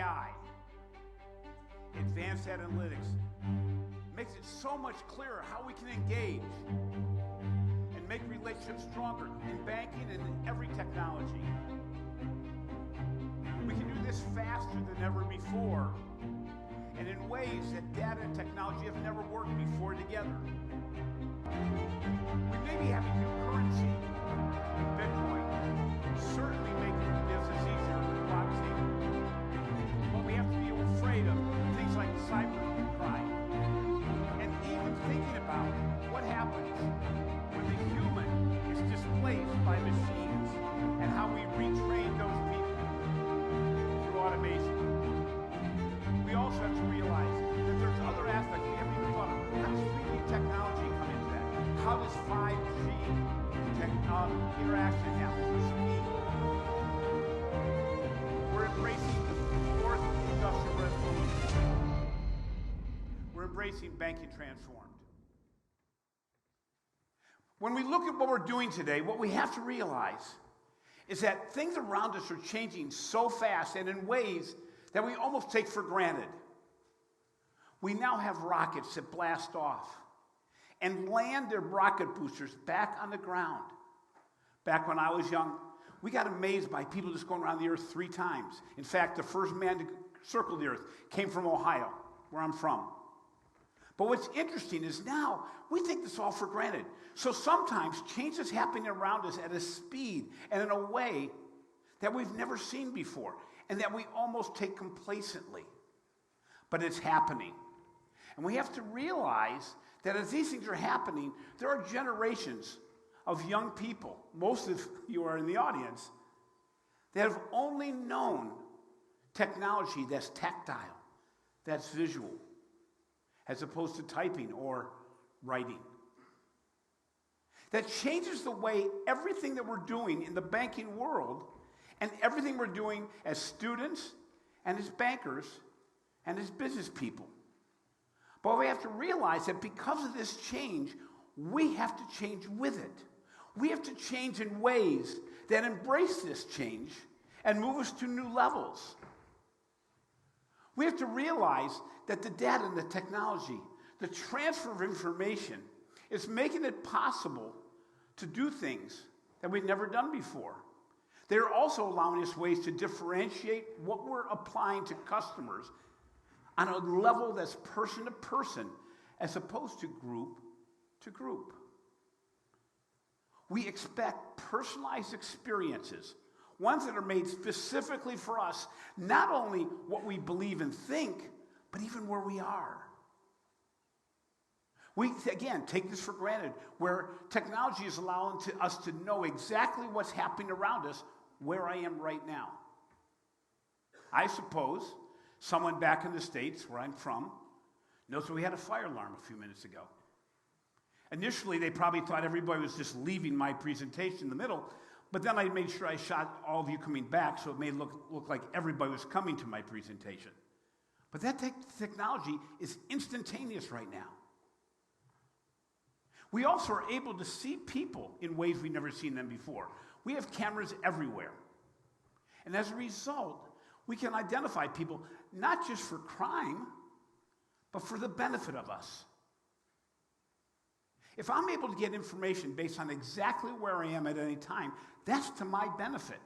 AI, advanced analytics, makes it so much clearer how we can engage and make relationships stronger in banking and in every technology. We can do this faster than ever before and in ways that data and technology have never worked before together. We may be having new currency, Bitcoin, certainly making business easier with blockchain. But we have to be afraid of things like cybercrime and even thinking about what happens when the human is displaced by machines and how we retrain those people through automation. We also have to realize that there's other aspects we haven't even thought of. How does 3D technology come into that? How does 5G interaction happen with speed? We're embracing the fourth industrial revolution. We're embracing banking transformed. When we look at what we're doing today, what we have to realize is that things around us are changing so fast and in ways that we almost take for granted. We now have rockets that blast off and land their rocket boosters back on the ground. Back when I was young, we got amazed by people just going around the earth 3 times. In fact, the first man to circle the earth came from Ohio, where I'm from. But what's interesting is now we take this all for granted. So sometimes change is happening around us at a speed and in a way that we've never seen before and that we almost take complacently. But it's happening. And we have to realize that as these things are happening, there are generations of young people, most of you are in the audience, that have only known technology that's tactile, that's visual, as opposed to typing or writing. That changes the way everything that we're doing in the banking world and everything we're doing as students and as bankers and as business people. But we have to realize that because of this change, we have to change with it. We have to change in ways that embrace this change and move us to new levels. We have to realize that the data and the technology, the transfer of information, is making it possible to do things that we've never done before. They're also allowing us ways to differentiate what we're applying to customers on a level that's person to person as opposed to group to group. We expect personalized experiences, ones that are made specifically for us, not only what we believe and think, but even where we are. We, again, take this for granted, where technology is allowing us to know exactly what's happening around us, where I am right now. I suppose someone back in the States, where I'm from, knows that we had a fire alarm a few minutes ago. Initially, they probably thought everybody was just leaving my presentation in the middle, but then I made sure I shot all of you coming back so it made it look like everybody was coming to my presentation. But that technology is instantaneous right now. We also are able to see people in ways we've never seen them before. We have cameras everywhere. And as a result, we can identify people not just for crime, but for the benefit of us. If I'm able to get information based on exactly where I am at any time, that's to my benefit.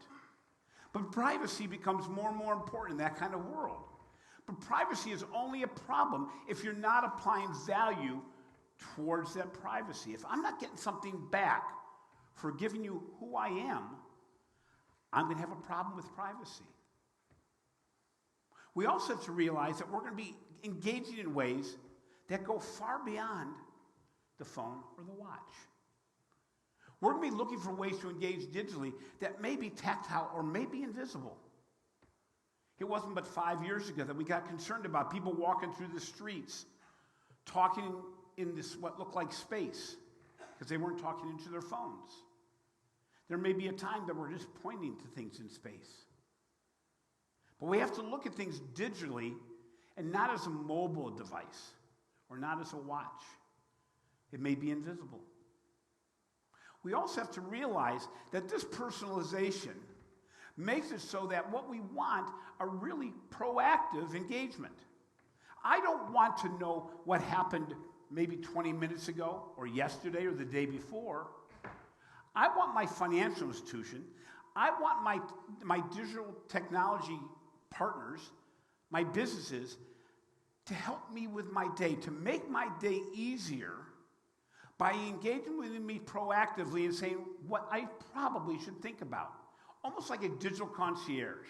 But privacy becomes more and more important in that kind of world. But privacy is only a problem if you're not applying value towards that privacy. If I'm not getting something back for giving you who I am, I'm going to have a problem with privacy. We also have to realize that we're going to be engaging in ways that go far beyond the phone or the watch. We're going to be looking for ways to engage digitally that may be tactile or may be invisible. It wasn't but 5 years ago that we got concerned about people walking through the streets, talking in this what looked like space, because they weren't talking into their phones. There may be a time that we're just pointing to things in space. But we have to look at things digitally and not as a mobile device or not as a watch. It may be invisible. We also have to realize that this personalization makes it so that what we want are really proactive engagement. I don't want to know what happened maybe 20 minutes ago or yesterday or the day before. I want my financial institution, I want my digital technology partners, my businesses, to help me with my day, to make my day easier by engaging with me proactively and saying what I probably should think about. Almost like a digital concierge.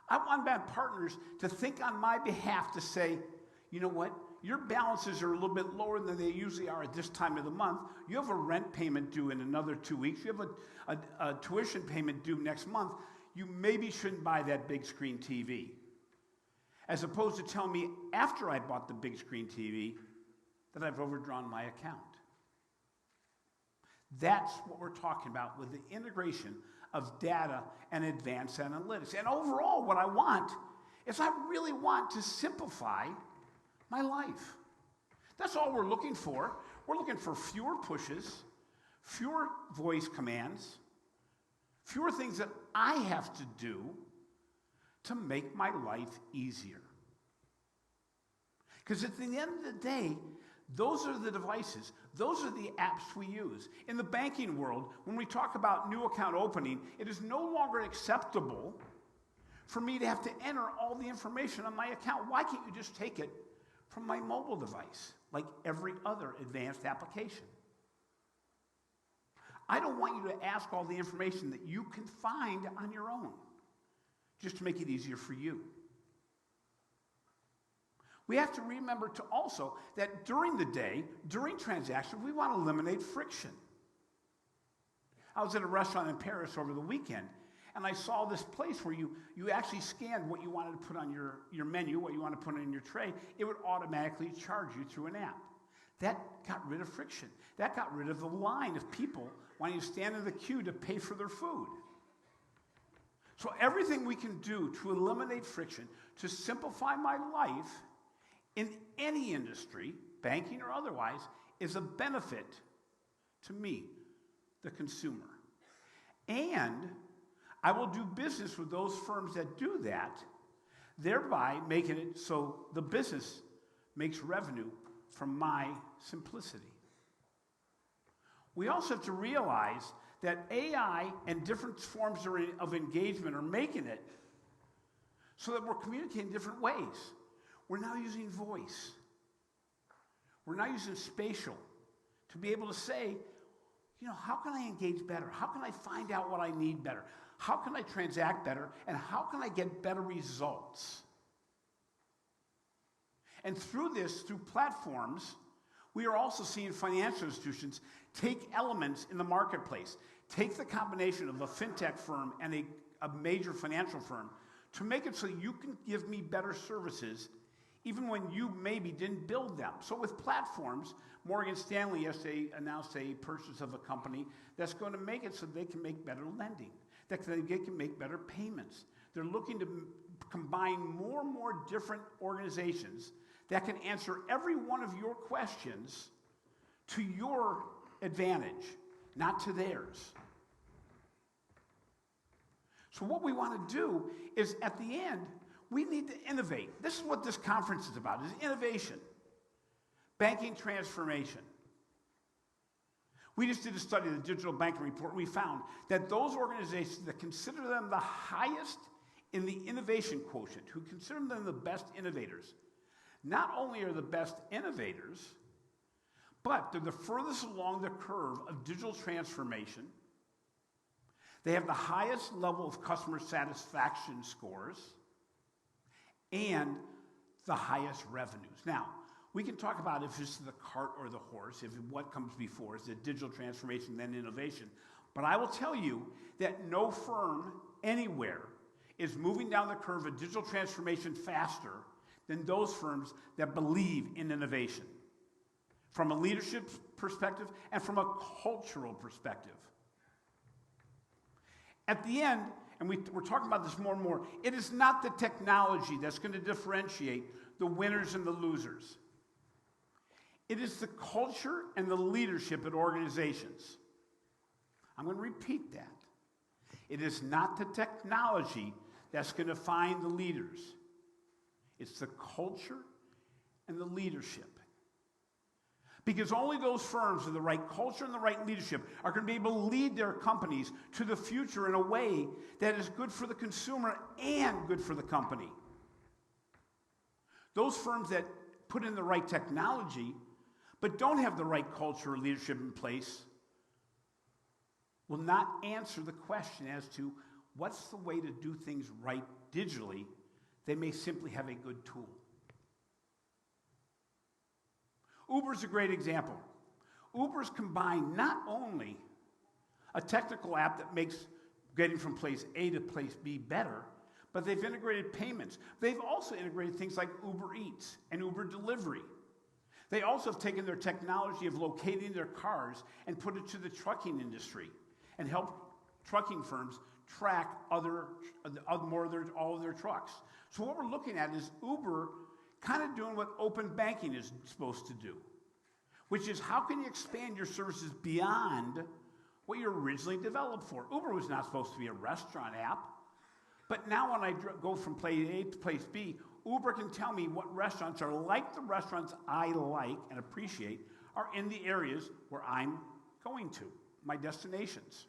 I want my partners to think on my behalf to say, you know what, your balances are a little bit lower than they usually are at this time of the month. You have a rent payment due in another 2 weeks. You have a tuition payment due next month. You maybe shouldn't buy that big screen TV. As opposed to telling me after I bought the big screen TV that I've overdrawn my account. That's what we're talking about with the integration of data and advanced analytics. And overall, what I want is I really want to simplify my life. That's all we're looking for. We're looking for fewer pushes, fewer voice commands, fewer things that I have to do to make my life easier. Because at the end of the day, those are the devices, those are the apps we use. In the banking world, when we talk about new account opening, it is no longer acceptable for me to have to enter all the information on my account. Why can't you just take it from my mobile device, like every other advanced application? I don't want you to ask all the information that you can find on your own, just to make it easier for you. We have to remember to also that during the day, during transactions, we want to eliminate friction. I was at a restaurant in Paris over the weekend, and I saw this place where you actually scanned what you wanted to put on your menu, what you want to put in your tray. It would automatically charge you through an app. That got rid of friction. That got rid of the line of people wanting to stand in the queue to pay for their food. So everything we can do to eliminate friction, to simplify my life in any industry, banking or otherwise, is a benefit to me, the consumer. And I will do business with those firms that do that, thereby making it so the business makes revenue from my simplicity. We also have to realize that AI and different forms of engagement are making it so that we're communicating in different ways. We're now using voice. We're now using spatial to be able to say, you know, how can I engage better? How can I find out what I need better? How can I transact better? And how can I get better results? And through platforms, we are also seeing financial institutions take elements in the marketplace, take the combination of a fintech firm and a major financial firm to make it so you can give me better services even when you maybe didn't build them. So with platforms, Morgan Stanley yesterday announced a purchase of a company that's going to make it so they can make better lending, that they can make better payments. They're looking to combine more and more different organizations that can answer every one of your questions to your advantage, not to theirs. So what we want to do is, at the end, we need to innovate. This is what this conference is about, is innovation. Banking transformation. We just did a study of the Digital Banking Report, and we found that those organizations that consider them the highest in the innovation quotient, who consider them the best innovators, not only are the best innovators, but they're the furthest along the curve of digital transformation. They have the highest level of customer satisfaction scores and the highest revenues. Now, we can talk about if it's the cart or the horse, if what comes before is the digital transformation, then innovation. But I will tell you that no firm anywhere is moving down the curve of digital transformation faster than those firms that believe in innovation, from a leadership perspective and from a cultural perspective. At the end, and we're talking about this more and more, it is not the technology that's going to differentiate the winners and the losers. It is the culture and the leadership at organizations. I'm going to repeat that. It is not the technology that's going to find the leaders. It's the culture and the leadership. Because only those firms with the right culture and the right leadership are going to be able to lead their companies to the future in a way that is good for the consumer and good for the company. Those firms that put in the right technology but don't have the right culture or leadership in place will not answer the question as to what's the way to do things right digitally. They may simply have a good tool. Uber's a great example. Uber's combined not only a technical app that makes getting from place A to place B better, but they've integrated payments. They've also integrated things like Uber Eats and Uber Delivery. They also have taken their technology of locating their cars and put it to the trucking industry and help trucking firms track all of their trucks. So what we're looking at is Uber kind of doing what open banking is supposed to do, which is how can you expand your services beyond what you originally developed for? Uber was not supposed to be a restaurant app, but now when I go from place A to place B, Uber can tell me what restaurants are like the restaurants I like and appreciate are in the areas where I'm going to, my destinations.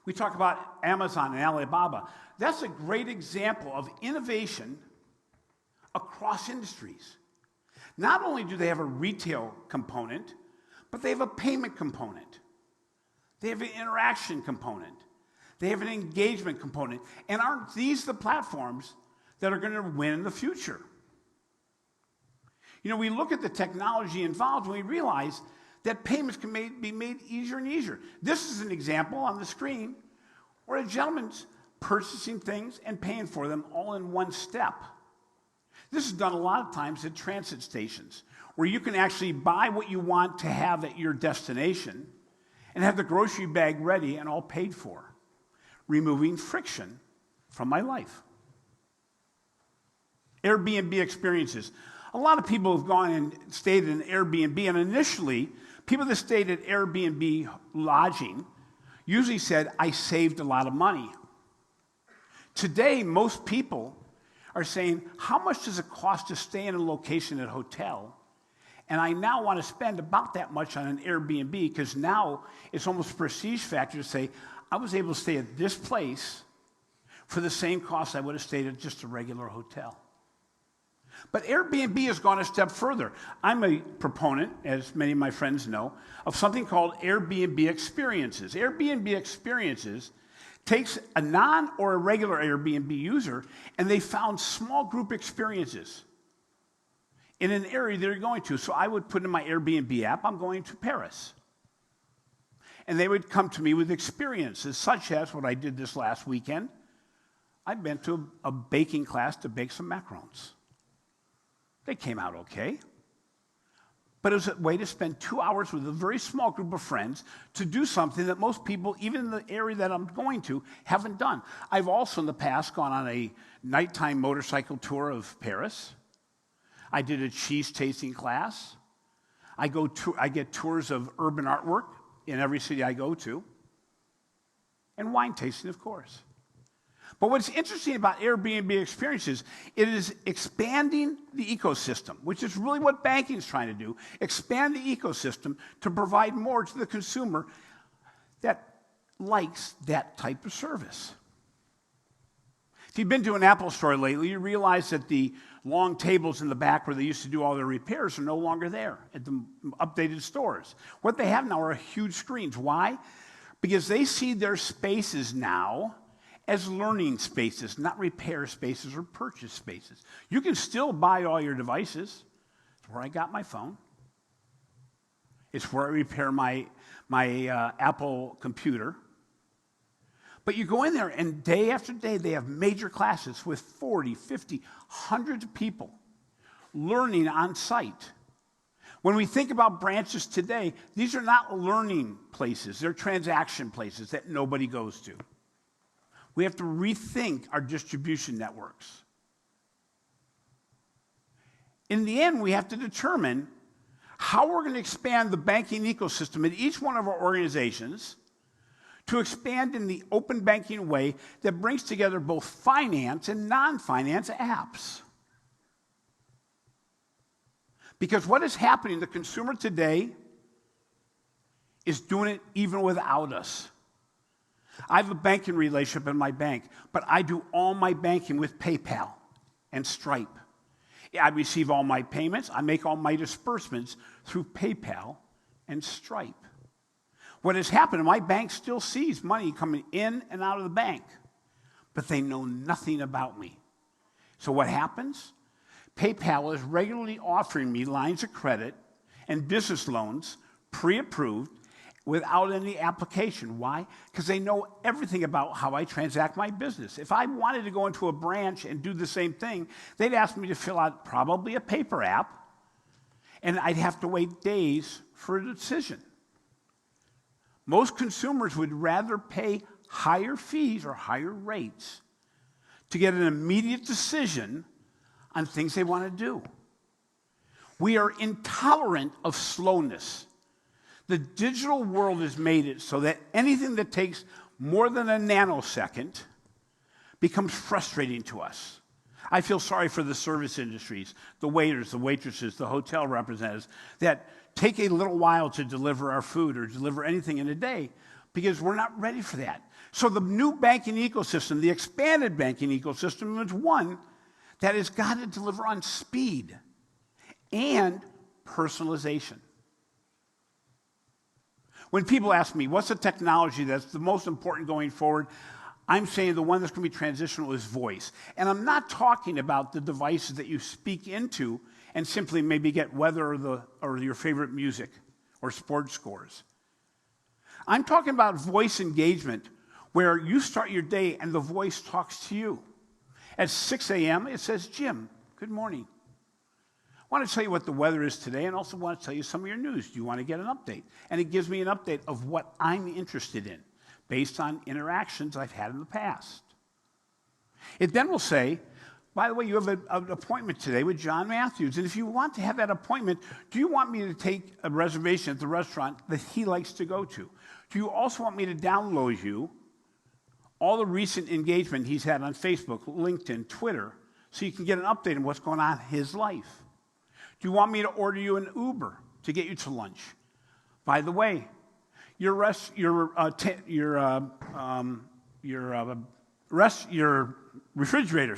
We talk about Amazon and Alibaba. That's a great example of innovation across industries. Not only do they have a retail component, but they have a payment component. They have an interaction component. They have an engagement component. And aren't these the platforms that are going to win in the future? You know, we look at the technology involved and we realize that payments can be made easier and easier. This is an example on the screen where a gentleman's purchasing things and paying for them all in one step. This is done a lot of times at transit stations, where you can actually buy what you want to have at your destination and have the grocery bag ready and all paid for, removing friction from my life. Airbnb Experiences. A lot of people have gone and stayed in Airbnb, and initially, people that stayed at Airbnb lodging usually said, I saved a lot of money. Today, most people are saying, how much does it cost to stay in a location at a hotel? And I now want to spend about that much on an Airbnb because now it's almost a prestige factor to say, I was able to stay at this place for the same cost I would have stayed at just a regular hotel. But Airbnb has gone a step further. I'm a proponent, as many of my friends know, of something called Airbnb Experiences. Airbnb Experiences takes a non or a regular Airbnb user, and they found small group experiences in an area they're going to. So I would put in my Airbnb app, I'm going to Paris. And they would come to me with experiences, such as what I did this last weekend. I went to a baking class to bake some macarons. They came out okay. But it was a way to spend 2 hours with a very small group of friends to do something that most people, even in the area that I'm going to, haven't done. I've also in the past gone on a nighttime motorcycle tour of Paris. I did a cheese tasting class. I get tours of urban artwork in every city I go to. And wine tasting, of course. But what's interesting about Airbnb Experiences, it is expanding the ecosystem, which is really what banking is trying to do, expand the ecosystem to provide more to the consumer that likes that type of service. If you've been to an Apple store lately, you realize that the long tables in the back where they used to do all their repairs are no longer there at the updated stores. What they have now are huge screens. Why? Because they see their spaces now as learning spaces, not repair spaces or purchase spaces. You can still buy all your devices. It's where I got my phone. It's where I repair my Apple computer. But you go in there, and day after day, they have major classes with 40, 50, hundreds of people learning on site. When we think about branches today, these are not learning places. They're transaction places that nobody goes to. We have to rethink our distribution networks. In the end, we have to determine how we're going to expand the banking ecosystem at each one of our organizations to expand in the open banking way that brings together both finance and non-finance apps. Because what is happening, the consumer today is doing it even without us. I have a banking relationship in my bank, but I do all my banking with PayPal and Stripe. I receive all my payments, I make all my disbursements through PayPal and Stripe. What has happened, my bank still sees money coming in and out of the bank, but they know nothing about me. So what happens? PayPal is regularly offering me lines of credit and business loans pre-approved without any application. Why? Because they know everything about how I transact my business. If I wanted to go into a branch and do the same thing, they'd ask me to fill out probably a paper app, and I'd have to wait days for a decision. Most consumers would rather pay higher fees or higher rates to get an immediate decision on things they want to do. We are intolerant of slowness. The digital world has made it so that anything that takes more than a nanosecond becomes frustrating to us. I feel sorry for the service industries, the waiters, the waitresses, the hotel representatives that take a little while to deliver our food or deliver anything in a day because we're not ready for that. So the new banking ecosystem, the expanded banking ecosystem, is one that has got to deliver on speed and personalization. When people ask me, what's the technology that's the most important going forward, I'm saying the one that's going to be transitional is voice. And I'm not talking about the devices that you speak into and simply maybe get weather or your favorite music or sports scores. I'm talking about voice engagement where you start your day and the voice talks to you. At 6 a.m., it says, Jim, good morning. I want to tell you what the weather is today and also want to tell you some of your news. Do you want to get an update? And it gives me an update of what I'm interested in based on interactions I've had in the past. It then will say, by the way, you have an appointment today with John Matthews. And if you want to have that appointment, do you want me to take a reservation at the restaurant that he likes to go to? Do you also want me to download you all the recent engagement he's had on Facebook, LinkedIn, Twitter, so you can get an update on what's going on in his life? Do you want me to order you an Uber to get you to lunch? By the way, your refrigerator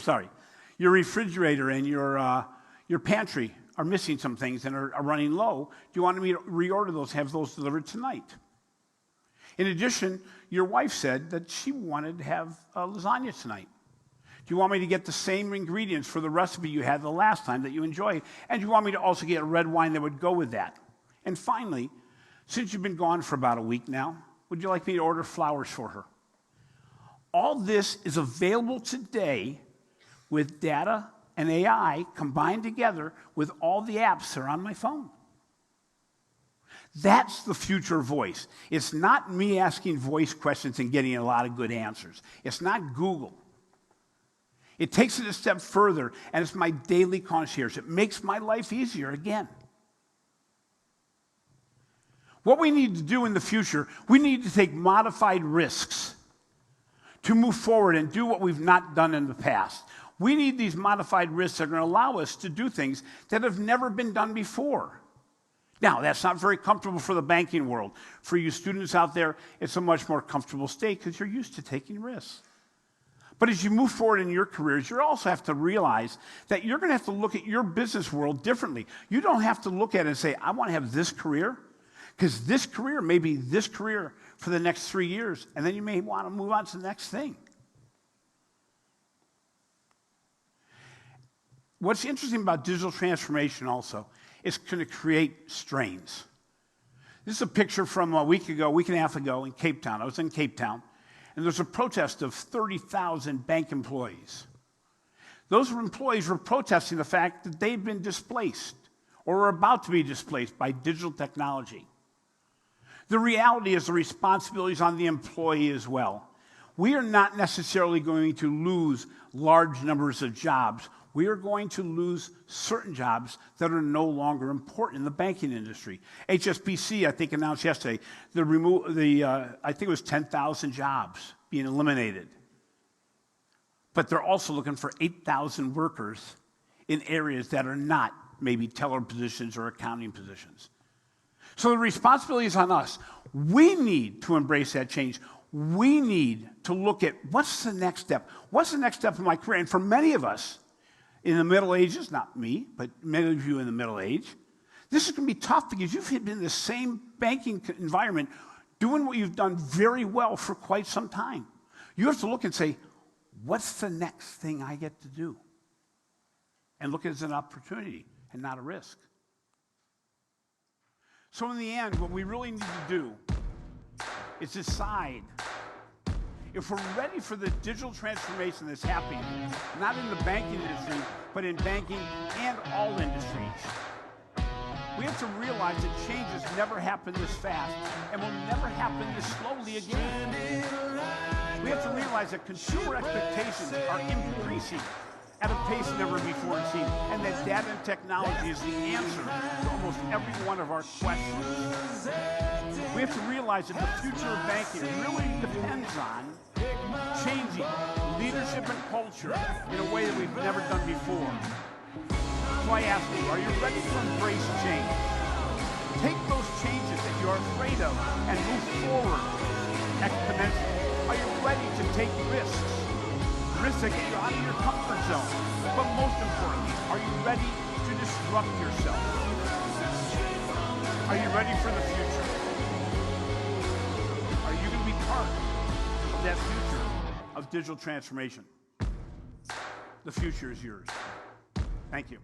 and your pantry are missing some things and are running low. Do you want me to reorder those, have those delivered tonight? In addition, your wife said that she wanted to have lasagna tonight. Do you want me to get the same ingredients for the recipe you had the last time that you enjoyed? And do you want me to also get a red wine that would go with that? And finally, since you've been gone for about a week now, would you like me to order flowers for her? All this is available today with data and AI combined together with all the apps that are on my phone. That's the future of voice. It's not me asking voice questions and getting a lot of good answers. It's not Google. It takes it a step further, and it's my daily concierge. It makes my life easier again. What we need to do in the future, we need to take modified risks to move forward and do what we've not done in the past. We need these modified risks that are going to allow us to do things that have never been done before. Now, that's not very comfortable for the banking world. For you students out there, it's a much more comfortable state because you're used to taking risks. But as you move forward in your careers, you also have to realize that you're going to have to look at your business world differently. You don't have to look at it and say, I want to have this career, because this career may be this career for the next 3 years, and then you may want to move on to the next thing. What's interesting about digital transformation also is going to create strains. This is a picture from a week and a half ago in Cape Town. I was in Cape Town, and there's a protest of 30,000 bank employees. Those employees were protesting the fact that they've been displaced or were about to be displaced by digital technology. The reality is the responsibility is on the employee as well. We are not necessarily going to lose large numbers of jobs We are going to lose certain jobs that are no longer important in the banking industry. HSBC, I think, announced yesterday I think it was 10,000 jobs being eliminated. But they're also looking for 8,000 workers in areas that are not maybe teller positions or accounting positions. So the responsibility is on us. We need to embrace that change. We need to look at what's the next step? What's the next step in my career? And for many of us in the Middle Ages, not me, but many of you in the Middle Age, this is going to be tough because you've been in the same banking environment doing what you've done very well for quite some time. You have to look and say, what's the next thing I get to do? And look at it as an opportunity and not a risk. So in the end, what we really need to do is decide if we're ready for the digital transformation that's happening, not in the banking industry, but in banking and all industries. We have to realize that changes never happen this fast and will never happen this slowly again. We have to realize that consumer expectations are increasing at a pace never before seen, and that data and technology is the answer to almost every one of our questions. We have to realize that the future of banking really depends on changing leadership and culture in a way that we've never done before. So I ask you, are you ready to embrace change? Take those changes that you're afraid of and move forward exponentially. Are you ready to take risks? Risks that get you out of your comfort zone. But most importantly, are you ready to disrupt yourself? Are you ready for the future? Are you going to be part of that future of digital transformation? The future is yours. Thank you.